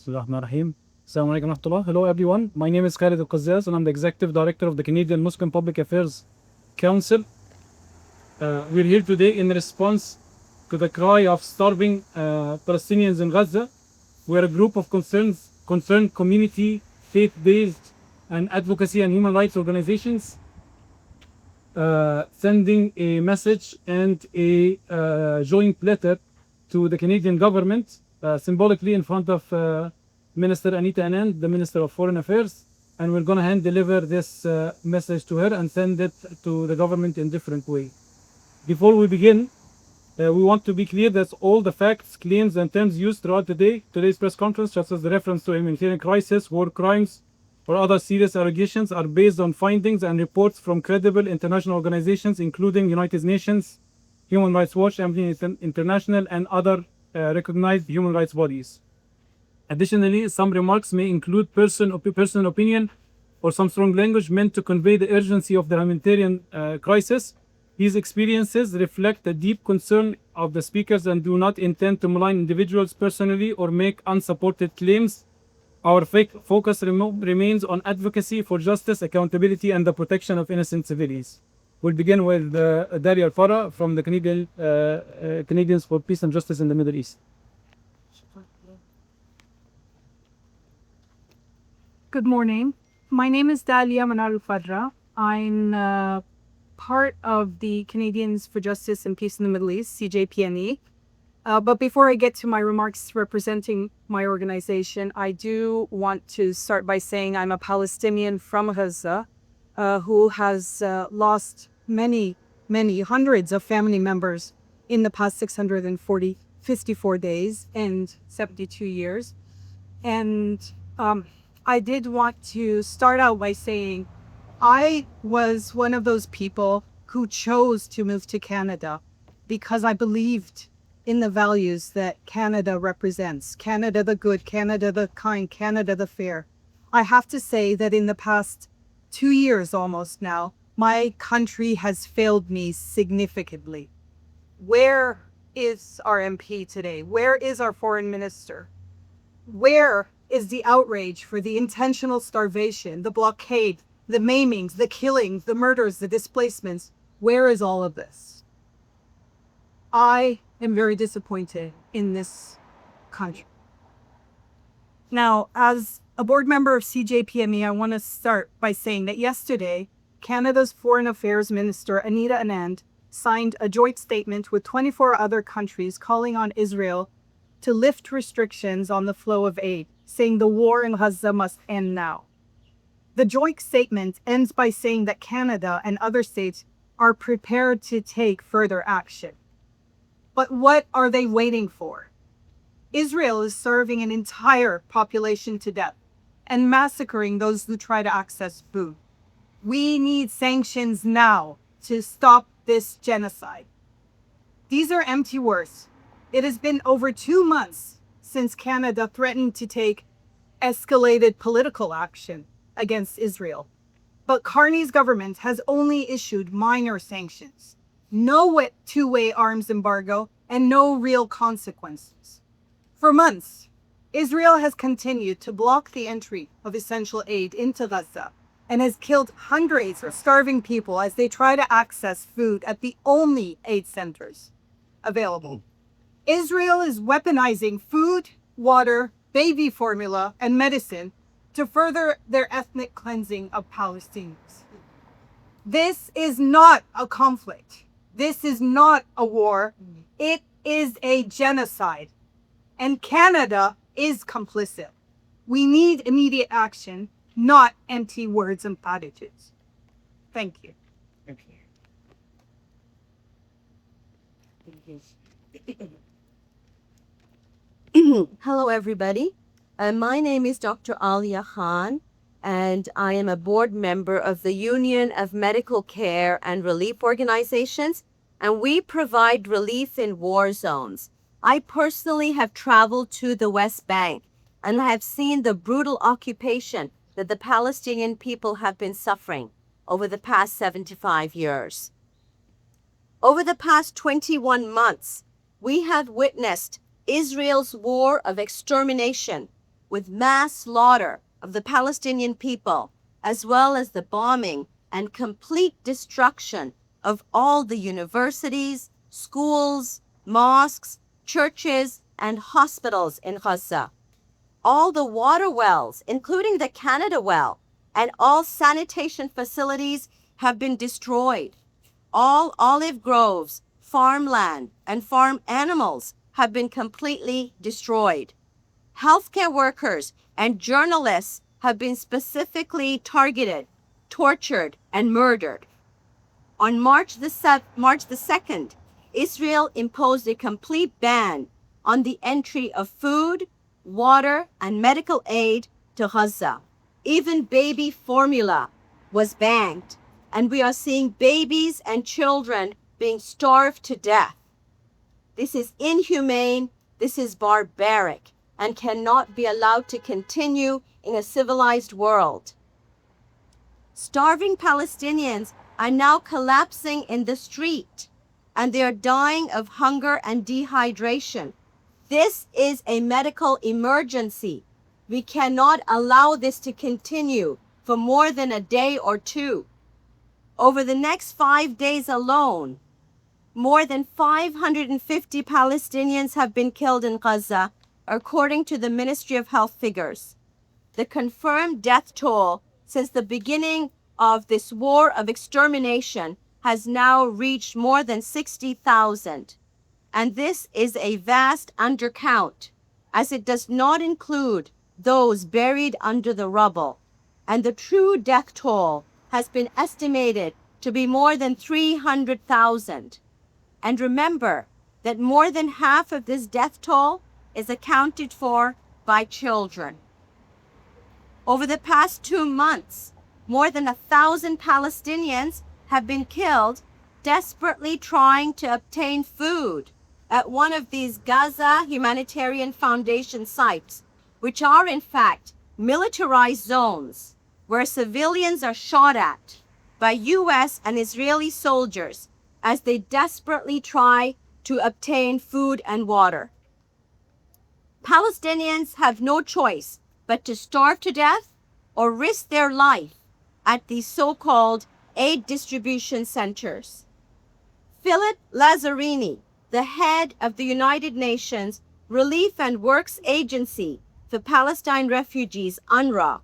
Bismillahirrahmanirrahim. Assalamu alaikum warahmatullah. Hello everyone. My name is Khaled Alqazzaz and I'm the Executive Director of the Canadian Muslim Public Affairs Council. We're here today in response to the cry of starving Palestinians in Gaza. We're a group of concerned community, faith-based and advocacy and human rights organizations sending a message and a joint letter to the Canadian government, symbolically in front of Minister Anita Anand, the Minister of Foreign Affairs, and we're going to hand deliver this message to her and send it to the government in different way. Before we begin, we want to be clear that all the facts, claims, and terms used throughout today's press conference, such as the reference to humanitarian crisis, war crimes, or other serious allegations, are based on findings and reports from credible international organizations, including United Nations, Human Rights Watch, Amnesty International, and other recognized human rights bodies. Additionally, some remarks may include personal opinion or some strong language meant to convey the urgency of the humanitarian crisis. These experiences reflect the deep concern of the speakers and do not intend to malign individuals personally or make unsupported claims. Our focus remains on advocacy for justice, accountability, and the protection of innocent civilians. We'll begin with Daria Farah from the Canadians for Peace and Justice in the Middle East. Good morning. My name is Aliya Fadra. I'm part of the Canadians for Justice and Peace in the Middle East, CJPNE. But before I get to my remarks representing my organization, I do want to start by saying I'm a Palestinian from Gaza who has lost many hundreds of family members in the past 54 days and 72 years. And I did want to start out by saying I was one of those people who chose to move to Canada because I believed in the values that Canada represents. Canada the good, Canada the kind, Canada the fair. I have to say that in the past 2 years almost now, my country has failed me significantly. Where is our MP today? Where is our foreign minister? Where is the outrage for the intentional starvation, the blockade, the maimings, the killings, the murders, the displacements? Where is all of this? I am very disappointed in this country. Now, as a board member of CJPME, I want to start by saying that yesterday, Canada's Foreign Affairs Minister, Anita Anand, signed a joint statement with 24 other countries calling on Israel to lift restrictions on the flow of aid, saying the war in Gaza must end now. The joint statement ends by saying that Canada and other states are prepared to take further action. But what are they waiting for? Israel is serving an entire population to death and massacring those who try to access food. We need sanctions now to stop this genocide. These are empty words. It has been over 2 months since Canada threatened to take escalated political action against Israel. But Carney's government has only issued minor sanctions. No two-way arms embargo, and no real consequences. For months, Israel has continued to block the entry of essential aid into Gaza and has killed hundreds of starving people as they try to access food at the only aid centers available. Israel is weaponizing food, water, baby formula, and medicine to further their ethnic cleansing of Palestinians. This is not a conflict. This is not a war. It is a genocide. And Canada is complicit. We need immediate action, not empty words and platitudes. Thank you. Hello, everybody. My name is Dr. Aliya Khan, and I am a board member of the Union of Medical Care and Relief Organizations, and we provide relief in war zones. I personally have traveled to the West Bank and have seen the brutal occupation that the Palestinian people have been suffering over the past 75 years. Over the past 21 months, we have witnessed Israel's war of extermination with mass slaughter of the Palestinian people, as well as the bombing and complete destruction of all the universities, schools, mosques, churches, and hospitals in Gaza. All the water wells, including the Canada well, and all sanitation facilities have been destroyed. All olive groves, farmland, and farm animals have been completely destroyed. Healthcare workers and journalists have been specifically targeted, tortured, and murdered. On March the 2nd, Israel imposed a complete ban on the entry of food, water, and medical aid to Gaza. Even baby formula was banned, and we are seeing babies and children being starved to death. This is inhumane, this is barbaric, and cannot be allowed to continue in a civilized world. Starving Palestinians are now collapsing in the street, and they are dying of hunger and dehydration. This is a medical emergency. We cannot allow this to continue for more than a day or two. Over the next 5 days alone, more than 550 Palestinians have been killed in Gaza, according to the Ministry of Health figures. The confirmed death toll since the beginning of this war of extermination has now reached more than 60,000. And this is a vast undercount, as it does not include those buried under the rubble. And the true death toll has been estimated to be more than 300,000. And remember that more than half of this death toll is accounted for by children. Over the past 2 months, more than 1,000 Palestinians have been killed desperately trying to obtain food at one of these Gaza Humanitarian Foundation sites, which are in fact militarized zones where civilians are shot at by US and Israeli soldiers as they desperately try to obtain food and water. Palestinians have no choice but to starve to death or risk their life at these so-called aid distribution centers. Philip Lazzarini, the head of the United Nations Relief and Works Agency for Palestine Refugees, UNRWA,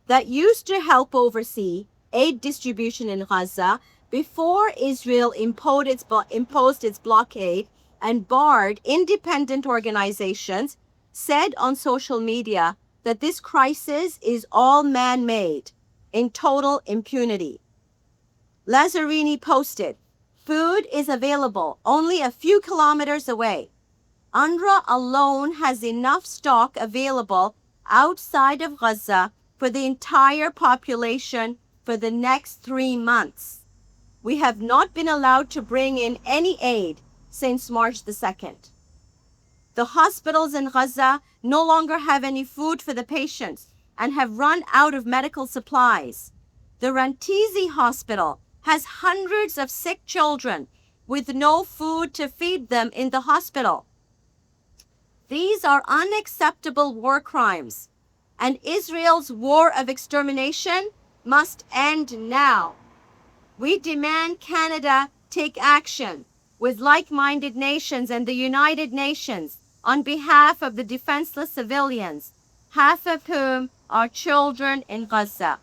that used to help oversee aid distribution in Gaza before Israel imposed its blockade and barred independent organizations, said on social media that this crisis is all man-made, in total impunity. Lazzarini posted, "Food is available only a few kilometers away. UNRWA alone has enough stock available outside of Gaza for the entire population for the next 3 months. We have not been allowed to bring in any aid since March the 2nd. The hospitals in Gaza no longer have any food for the patients and have run out of medical supplies. The Rantizi Hospital has hundreds of sick children with no food to feed them in the hospital. These are unacceptable war crimes, and Israel's war of extermination must end now. We demand Canada take action with like-minded nations and the United Nations on behalf of the defenseless civilians, half of whom are children in Gaza.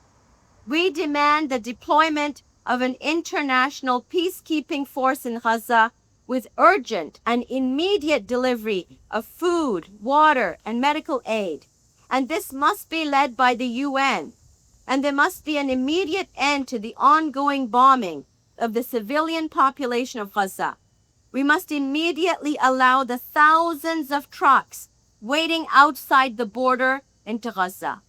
We demand the deployment of an international peacekeeping force in Gaza with urgent and immediate delivery of food, water, and medical aid. And this must be led by the UN. And there must be an immediate end to the ongoing bombing of the civilian population of Gaza. We must immediately allow the thousands of trucks waiting outside the border into Gaza.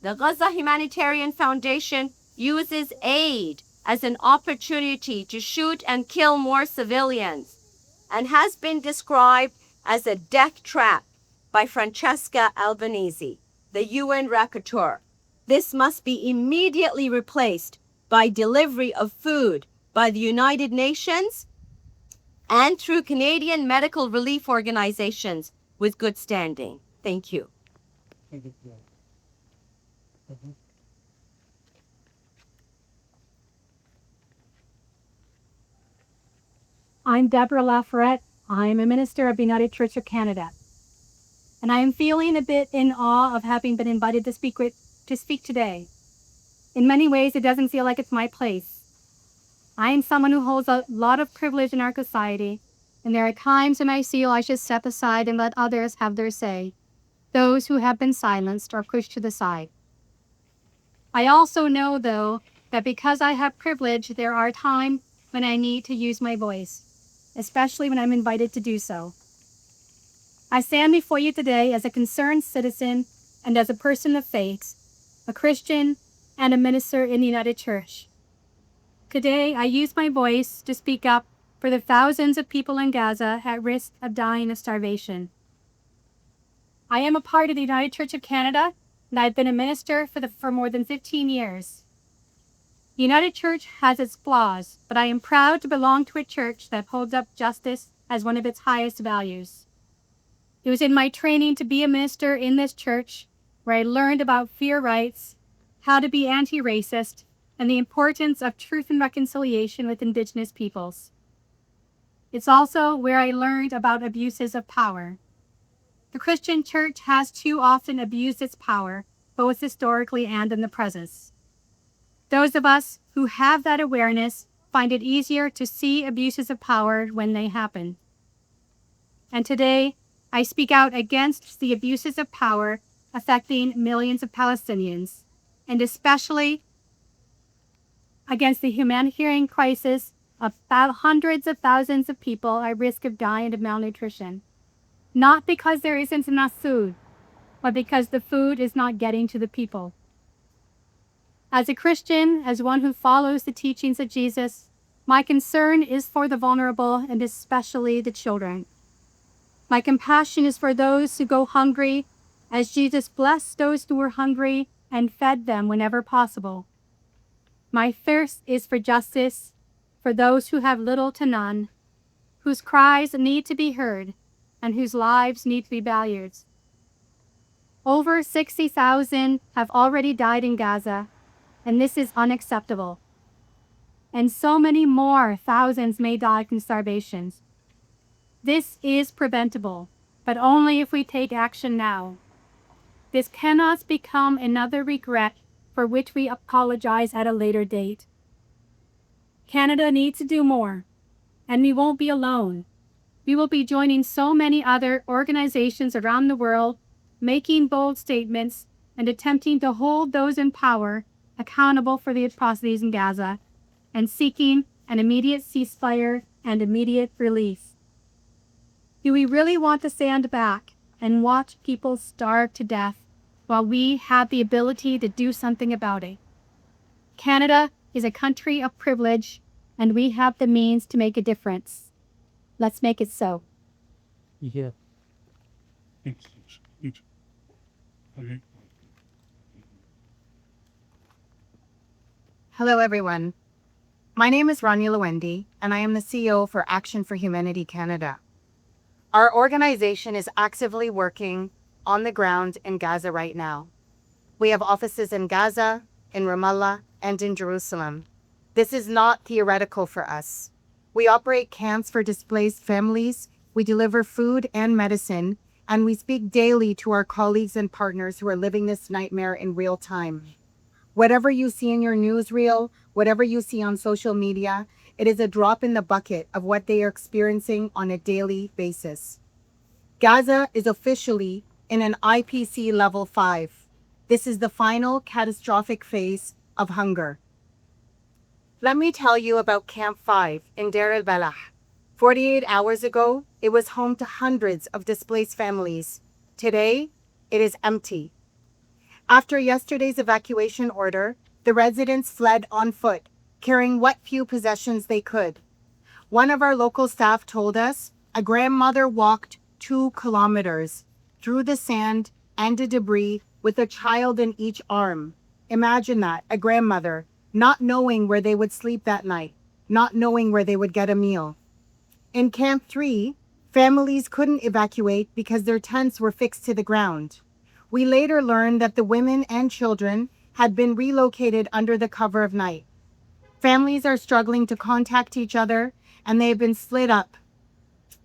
The Gaza Humanitarian Foundation uses aid as an opportunity to shoot and kill more civilians and has been described as a death trap by Francesca Albanese, the UN rapporteur. This must be immediately replaced by delivery of food by the United Nations and through Canadian medical relief organizations with good standing. Thank you. I'm Deborah Laforet. I'm a minister of the United Church of Canada. And I am feeling a bit in awe of having been invited to speak today. In many ways, it doesn't feel like it's my place. I am someone who holds a lot of privilege in our society, and there are times when I feel I should step aside and let others have their say, those who have been silenced or pushed to the side. I also know, though, that because I have privilege, there are times when I need to use my voice, especially when I'm invited to do so. I stand before you today as a concerned citizen and as a person of faith, a Christian and a minister in the United Church. Today, I use my voice to speak up for the thousands of people in Gaza at risk of dying of starvation. I am a part of the United Church of Canada, and I've been a minister for more than 15 years. The United Church has its flaws, but I am proud to belong to a church that holds up justice as one of its highest values. It was in my training to be a minister in this church where I learned about fair rights, how to be anti-racist, and the importance of truth and reconciliation with Indigenous peoples. It's also where I learned about abuses of power. The Christian church has too often abused its power, both historically and in the present. Those of us who have that awareness find it easier to see abuses of power when they happen. And today, I speak out against the abuses of power affecting millions of Palestinians, and especially against the humanitarian crisis of hundreds of thousands of people at risk of dying of malnutrition. Not because there isn't enough food, but because the food is not getting to the people. As a Christian, as one who follows the teachings of Jesus, my concern is for the vulnerable and especially the children. My compassion is for those who go hungry, as Jesus blessed those who were hungry and fed them whenever possible. My thirst is for justice, for those who have little to none, whose cries need to be heard, and whose lives need to be valued. Over 60,000 have already died in Gaza, and this is unacceptable. And so many more thousands may die from starvation. This is preventable, but only if we take action now. This cannot become another regret for which we apologize at a later date. Canada needs to do more, and we won't be alone. We will be joining so many other organizations around the world, making bold statements and attempting to hold those in power accountable for the atrocities in Gaza, and seeking an immediate ceasefire and immediate relief. Do we really want to stand back and watch people starve to death while we have the ability to do something about it? Canada is a country of privilege, and we have the means to make a difference. Let's make it so. Yeah. Okay. Hello, everyone. My name is Rania Lawendy, and I am the CEO for Action for Humanity Canada. Our organization is actively working on the ground in Gaza right now. We have offices in Gaza, in Ramallah, and in Jerusalem. This is not theoretical for us. We operate camps for displaced families, we deliver food and medicine, and we speak daily to our colleagues and partners who are living this nightmare in real time. Whatever you see in your newsreel, whatever you see on social media, it is a drop in the bucket of what they are experiencing on a daily basis. Gaza is officially in an IPC level 5. This is the final catastrophic phase of hunger. Let me tell you about Camp 5 in Deir el-Balah. 48 hours ago, it was home to hundreds of displaced families. Today, it is empty. After yesterday's evacuation order, the residents fled on foot, carrying what few possessions they could. One of our local staff told us a grandmother walked 2 kilometers through the sand and the debris with a child in each arm. Imagine that, a grandmother, not knowing where they would sleep that night, not knowing where they would get a meal. In Camp 3, families couldn't evacuate because their tents were fixed to the ground. We later learned that the women and children had been relocated under the cover of night. Families are struggling to contact each other, and they have been split up.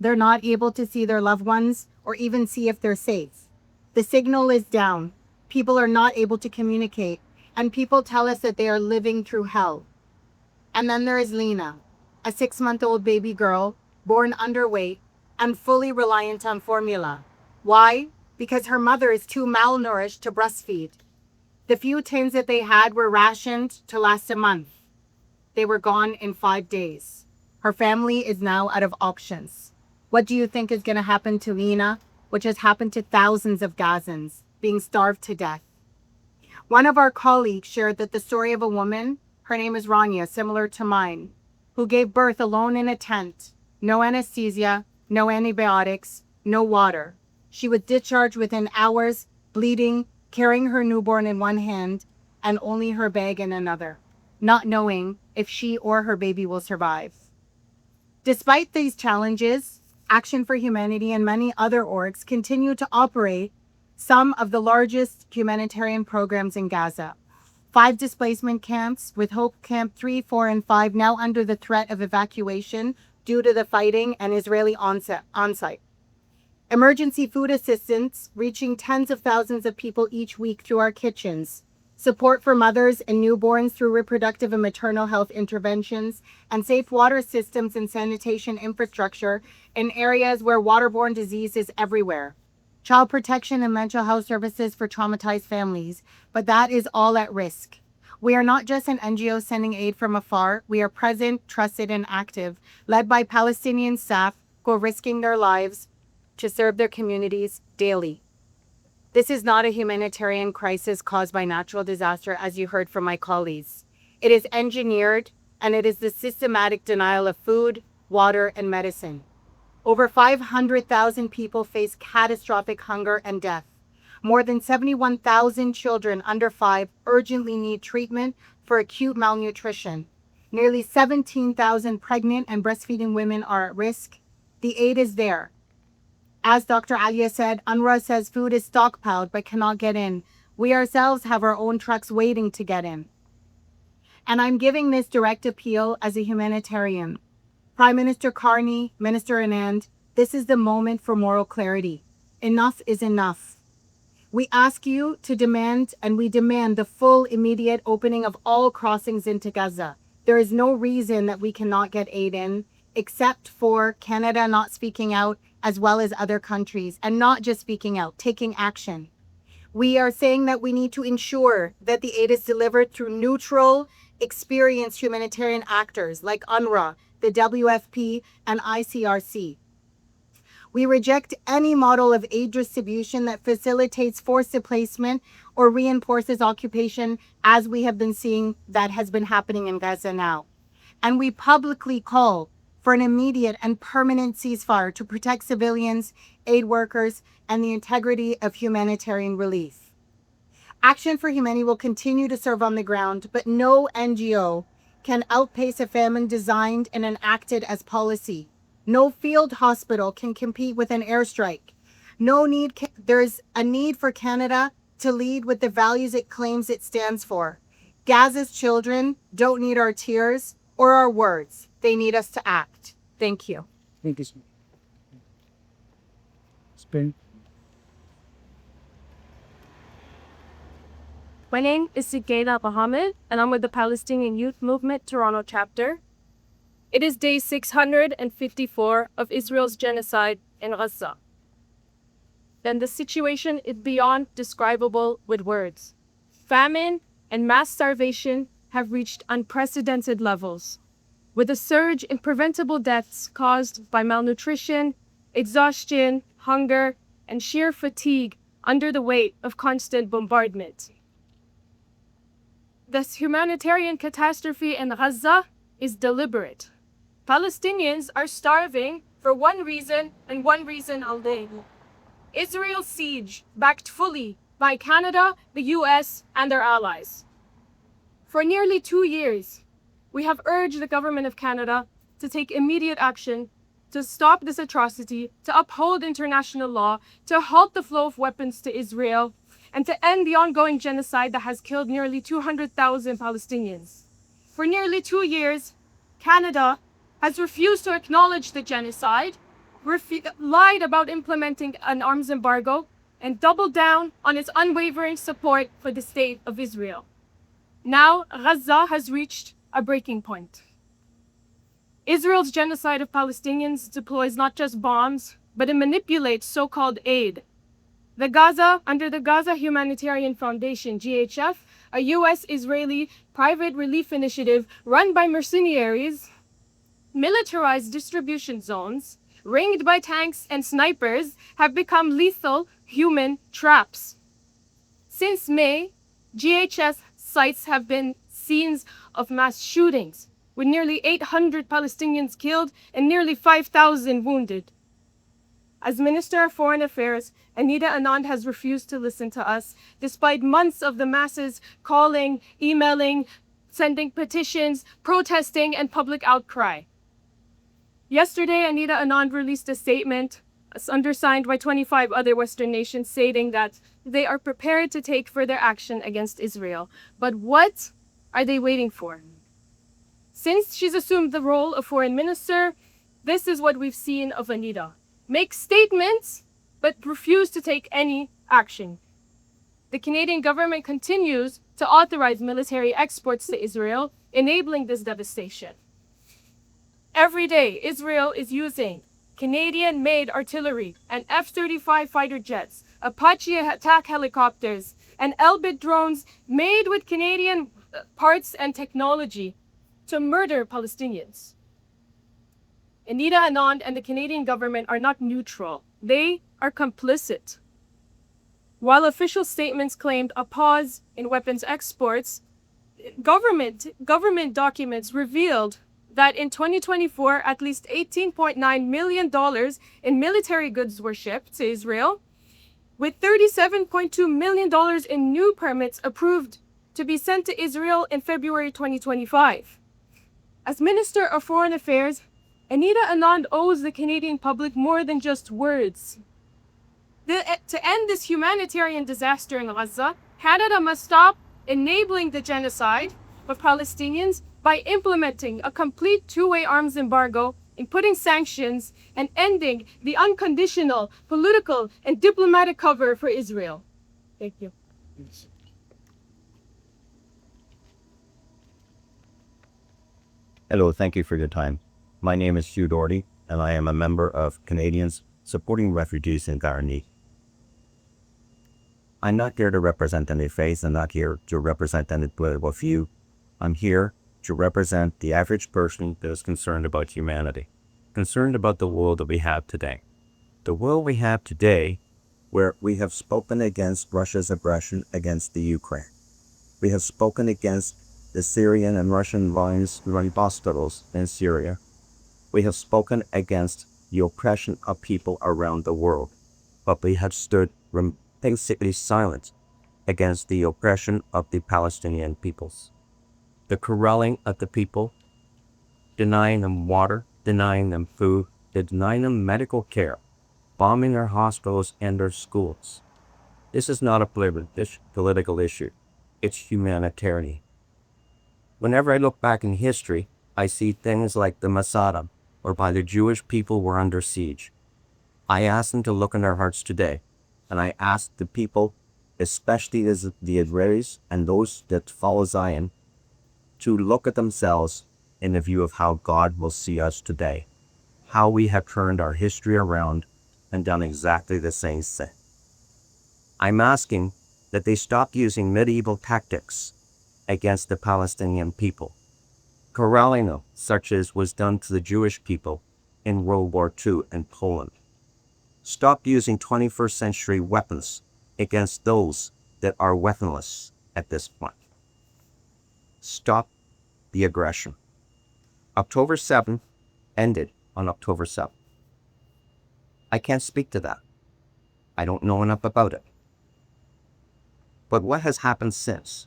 They're not able to see their loved ones or even see if they're safe. The signal is down. People are not able to communicate, and people tell us that they are living through hell. And then there is Lena, a 6-month-old baby girl, born underweight and fully reliant on formula. Why? Because her mother is too malnourished to breastfeed. The few tins that they had were rationed to last a month. They were gone in 5 days. Her family is now out of options. What do you think is going to happen to Lena, which has happened to thousands of Gazans, being starved to death? One of our colleagues shared that the story of a woman, her name is Rania, similar to mine, who gave birth alone in a tent, no anesthesia, no antibiotics, no water. She was discharged within hours, bleeding, carrying her newborn in one hand and only her bag in another, not knowing if she or her baby will survive. Despite these challenges, Action for Humanity and many other orgs continue to operate some of the largest humanitarian programs in Gaza. 5 displacement camps, with Hope Camp 3, 4, and 5 now under the threat of evacuation due to the fighting and Israeli on-site. Emergency food assistance reaching tens of thousands of people each week through our kitchens. Support for mothers and newborns through reproductive and maternal health interventions, and safe water systems and sanitation infrastructure in areas where waterborne disease is everywhere. Child protection and mental health services for traumatized families, but that is all at risk. We are not just an NGO sending aid from afar. We are present, trusted, and active, led by Palestinian staff who are risking their lives to serve their communities daily. This is not a humanitarian crisis caused by natural disaster, as you heard from my colleagues. It is engineered, and it is the systematic denial of food, water, and medicine. Over 500,000 people face catastrophic hunger and death. More than 71,000 children under 5 urgently need treatment for acute malnutrition. Nearly 17,000 pregnant and breastfeeding women are at risk. The aid is there. As Dr. Aliya said, UNRWA says food is stockpiled but cannot get in. We ourselves have our own trucks waiting to get in. And I'm giving this direct appeal as a humanitarian. Prime Minister Karni, Minister Anand, this is the moment for moral clarity. Enough is enough. We ask you to demand, and we demand the full immediate opening of all crossings into Gaza. There is no reason that we cannot get aid in, except for Canada not speaking out, as well as other countries, and not just speaking out, taking action. We are saying that we need to ensure that the aid is delivered through neutral, experienced humanitarian actors like UNRWA, the WFP, and ICRC. We reject any model of aid distribution that facilitates forced displacement or reinforces occupation, as we have been seeing that has been happening in Gaza now. And we publicly call for an immediate and permanent ceasefire to protect civilians, aid workers, and the integrity of humanitarian relief. Action for Humanity will continue to serve on the ground, but no NGO can outpace a famine designed and enacted as policy. No field hospital can compete with an airstrike. There's a need for Canada to lead with the values it claims it stands for. Gaza's children don't need our tears or our words. They need us to act. Thank you. Thank you, sir. Spain. My name is Soukaina Mohamed, and I'm with the Palestinian Youth Movement Toronto chapter. It is day 654 of Israel's genocide in Gaza. And the situation is beyond describable with words. Famine and mass starvation have reached unprecedented levels, with a surge in preventable deaths caused by malnutrition, exhaustion, hunger, and sheer fatigue under the weight of constant bombardment. This humanitarian catastrophe in Gaza is deliberate. Palestinians are starving for one reason and one reason only: Israel's siege, backed fully by Canada, the US, and their allies. For nearly 2 years, we have urged the government of Canada to take immediate action to stop this atrocity, to uphold international law, to halt the flow of weapons to Israel, and to end the ongoing genocide that has killed nearly 200,000 Palestinians. For nearly 2 years, Canada has refused to acknowledge the genocide, lied about implementing an arms embargo, and doubled down on its unwavering support for the state of Israel. Now, Gaza has reached a breaking point. Israel's genocide of Palestinians deploys not just bombs, but it manipulates so-called aid. Under the Gaza Humanitarian Foundation, GHF, a US-Israeli private relief initiative run by mercenaries, militarized distribution zones, ringed by tanks and snipers, have become lethal human traps. Since May, GHS sites have been scenes of mass shootings, with nearly 800 Palestinians killed and nearly 5,000 wounded. As Minister of Foreign Affairs, Anita Anand has refused to listen to us, despite months of the masses calling, emailing, sending petitions, protesting, and public outcry. Yesterday, Anita Anand released a statement undersigned by 25 other Western nations stating that they are prepared to take further action against Israel. But what are they waiting for? Since she's assumed the role of foreign minister, this is what we've seen of Anita. Make statements, but refuse to take any action. The Canadian government continues to authorize military exports to Israel, enabling this devastation. Every day, Israel is using Canadian-made artillery and F-35 fighter jets, Apache attack helicopters, and Elbit drones made with Canadian parts and technology to murder Palestinians. Anita Anand and the Canadian government are not neutral. They are complicit. While official statements claimed a pause in weapons exports, government documents revealed that in 2024, at least $18.9 million in military goods were shipped to Israel, with $37.2 million in new permits approved to be sent to Israel in February 2025. As Minister of Foreign Affairs, Anita Anand owes the Canadian public more than just words. To end this humanitarian disaster in Gaza, Canada must stop enabling the genocide of Palestinians by implementing a complete two-way arms embargo, putting sanctions, and ending the unconditional political and diplomatic cover for Israel. Thank you. Hello, thank you for your time. My name is Hugh Doherty, and I am a member of Canadians Supporting Refugees in Dire Need. I'm not here to represent any faith. I'm not here to represent any political view. I'm here to represent the average person that is concerned about humanity, concerned about the world that we have today. The world we have today, where we have spoken against Russia's aggression against the Ukraine. We have spoken against the Syrian and Russian lines running hospitals in Syria. We have spoken against the oppression of people around the world, but we have stood basically silent against the oppression of the Palestinian peoples. The corralling of the people, denying them water, denying them food, denying them medical care, bombing their hospitals and their schools. This is not a political issue. It's humanitarian. Whenever I look back in history, I see things like the Masada, whereby the Jewish people were under siege. I ask them to look in their hearts today, and I ask the people, especially the Israelis and those that follow Zion, to look at themselves in the view of how God will see us today, how we have turned our history around and done exactly the same thing. I'm asking that they stop using medieval tactics against the Palestinian people, corralling them, such as was done to the Jewish people in World War II in Poland. Stop using 21st century weapons against those that are weaponless at this point. Stop the aggression. October 7th ended on October 7th. I can't speak to that. I don't know enough about it. But what has happened since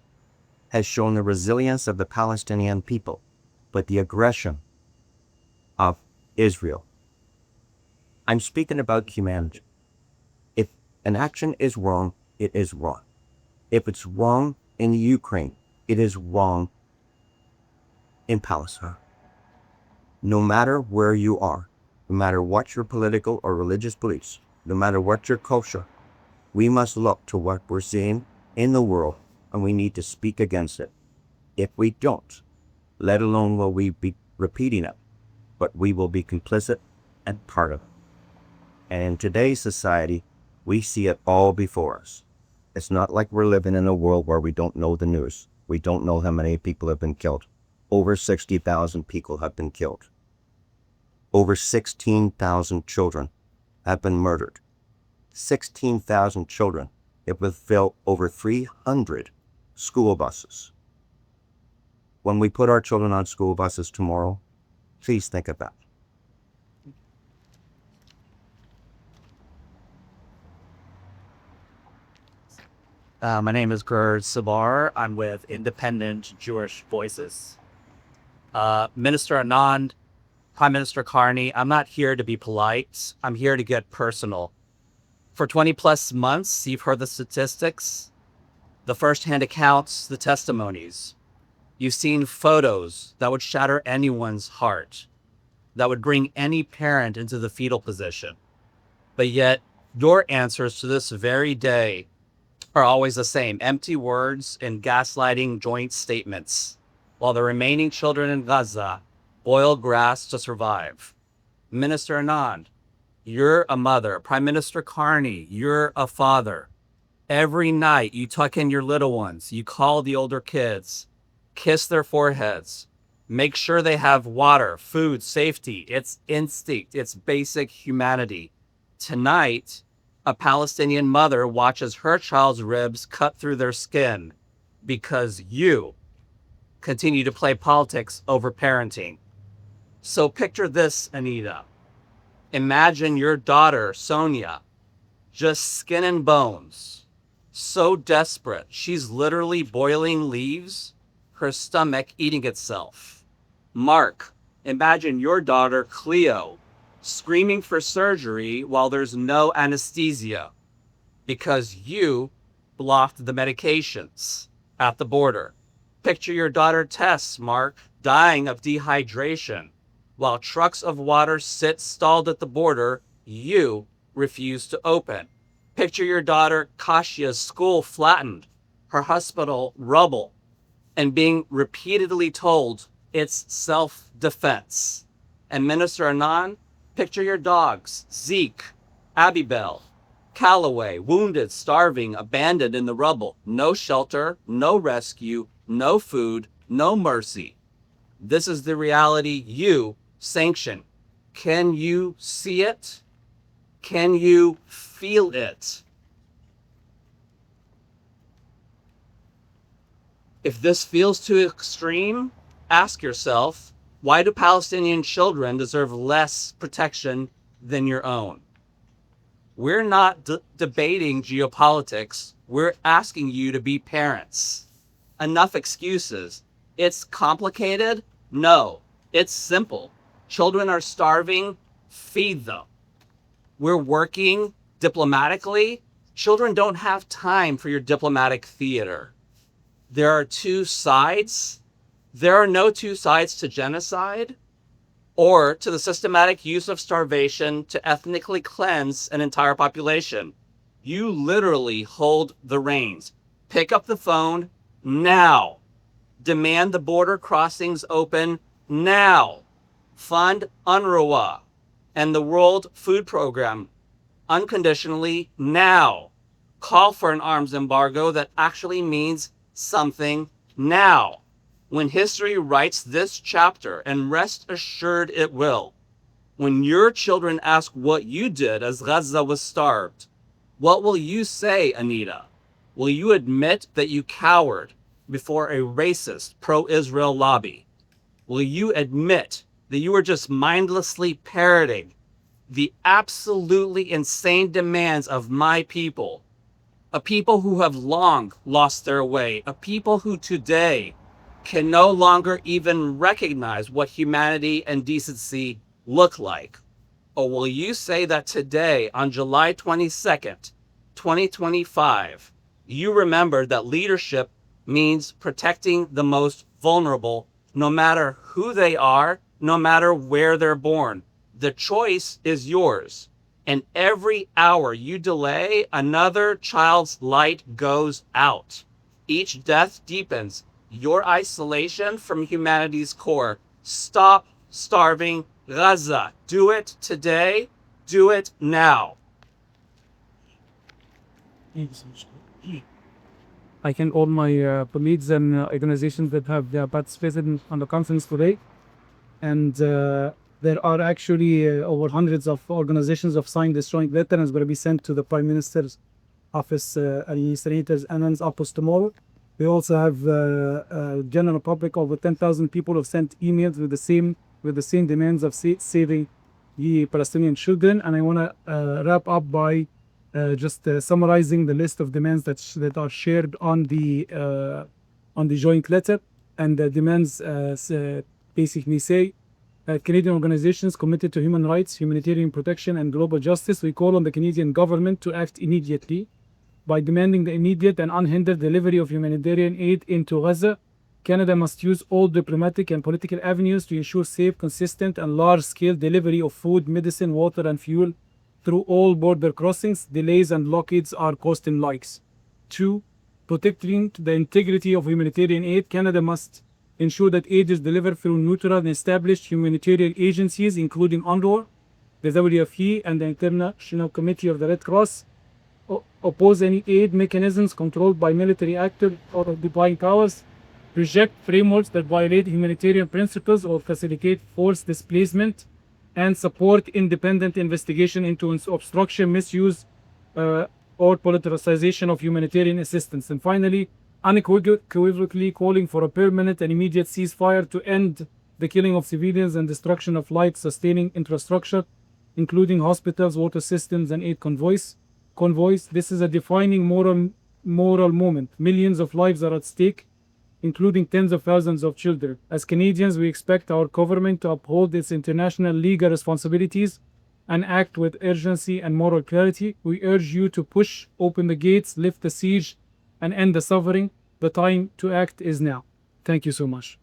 has shown the resilience of the Palestinian people, but the aggression of Israel. I'm speaking about humanity. If an action is wrong, it is wrong. If it's wrong in Ukraine, it is wrong in Palestine. No matter where you are, no matter what your political or religious beliefs, no matter what your culture, we must look to what we're seeing in the world, and we need to speak against it. If we don't, let alone will we be repeating it, but we will be complicit and part of it. And in today's society, we see it all before us. It's not like we're living in a world where we don't know the news. We don't know how many people have been killed. Over 60,000 people have been killed. Over 16,000 children have been murdered. 16,000 children. It will fill over 300 school buses. When we put our children on school buses tomorrow, please think of that. My name is Tsabar. I'm with Independent Jewish Voices. Minister Anand, Prime Minister Carney, I'm not here to be polite. I'm here to get personal. For 20 plus months, you've heard the statistics, the firsthand accounts, the testimonies. You've seen photos that would shatter anyone's heart, that would bring any parent into the fetal position. But yet, your answers to this very day are always the same: empty words and gaslighting joint statements, while the remaining children in Gaza boil grass to survive. Minister Anand, you're a mother. Prime Minister Carney, you're a father. Every night you tuck in your little ones, you call the older kids, kiss their foreheads, make sure they have water, food, safety. It's instinct, it's basic humanity. Tonight, a Palestinian mother watches her child's ribs cut through their skin because you continue to play politics over parenting. So picture this, Anita. Imagine your daughter, Sonia, just skin and bones, so desperate, she's literally boiling leaves, her stomach eating itself. Mark, imagine your daughter, Cleo, screaming for surgery while there's no anesthesia because you blocked the medications at the border. Picture your daughter, Tess, Mark, dying of dehydration while trucks of water sit stalled at the border you refuse to open. Picture your daughter, Kashia's school flattened, her hospital rubble, and being repeatedly told it's self-defense. And Minister Anand, picture your dogs, Zeke, Abibel, Callaway, wounded, starving, abandoned in the rubble. No shelter, no rescue, no food, no mercy. This is the reality you sanction. Can you see it? Can you feel it? If this feels too extreme, ask yourself, why do Palestinian children deserve less protection than your own? We're not debating geopolitics. We're asking you to be parents. Enough excuses. It's complicated? No, it's simple. Children are starving, feed them. We're working diplomatically. Children don't have time for your diplomatic theater. There are two sides. There are no two sides to genocide or to the systematic use of starvation to ethnically cleanse an entire population. You literally hold the reins. Pick up the phone now. Demand the border crossings open now. Fund UNRWA and the World Food Program unconditionally now. Call for an arms embargo that actually means something now. When history writes this chapter, and rest assured it will, when your children ask what you did as Gaza was starved, what will you say, Anita? Will you admit that you cowered before a racist pro-Israel lobby? Will you admit that you were just mindlessly parroting the absolutely insane demands of my people, a people who have long lost their way, a people who today can no longer even recognize what humanity and decency look like? Or will you say that today, on July 22nd, 2025, you remember that leadership means protecting the most vulnerable, no matter who they are, no matter where they're born. The choice is yours. And every hour you delay, another child's light goes out. Each death deepens your isolation from humanity's core. Stop starving Gaza. Do it today. Do it now. I thank all my colleagues and organizations that have participated on the conference today. And there are actually over hundreds of organizations have signed this joint letter, and it's going to be sent to the Prime Minister's office and Senator Anand's office tomorrow. We also have general public, over 10,000 people have sent emails with the same demands of saving the Palestinian children. And I want to wrap up by just summarizing the list of demands that are shared on the joint letter. And the demands basically say, Canadian organizations committed to human rights, humanitarian protection, and global justice, we call on the Canadian government to act immediately by demanding the immediate and unhindered delivery of humanitarian aid into Gaza. Canada must use all diplomatic and political avenues to ensure safe, consistent, and large-scale delivery of food, medicine, water, and fuel through all border crossings. Delays and blockades are costing lives. 2. Protecting the integrity of humanitarian aid. Canada must ensure that aid is delivered through neutral and established humanitarian agencies, including UNRWA, the WFP, and the International Committee of the Red Cross. Oppose any aid mechanisms controlled by military actors or occupying powers. Reject frameworks that violate humanitarian principles or facilitate forced displacement. And support independent investigation into obstruction, misuse, or politicization of humanitarian assistance. And finally, unequivocally calling for a permanent and immediate ceasefire to end the killing of civilians and destruction of life-sustaining infrastructure, including hospitals, water systems, and aid convoys. This is a defining moral moment. Millions of lives are at stake, including tens of thousands of children. As Canadians, we expect our government to uphold its international legal responsibilities and act with urgency and moral clarity. We urge you to push open the gates, lift the siege, and end the suffering. The time to act is now. Thank you so much.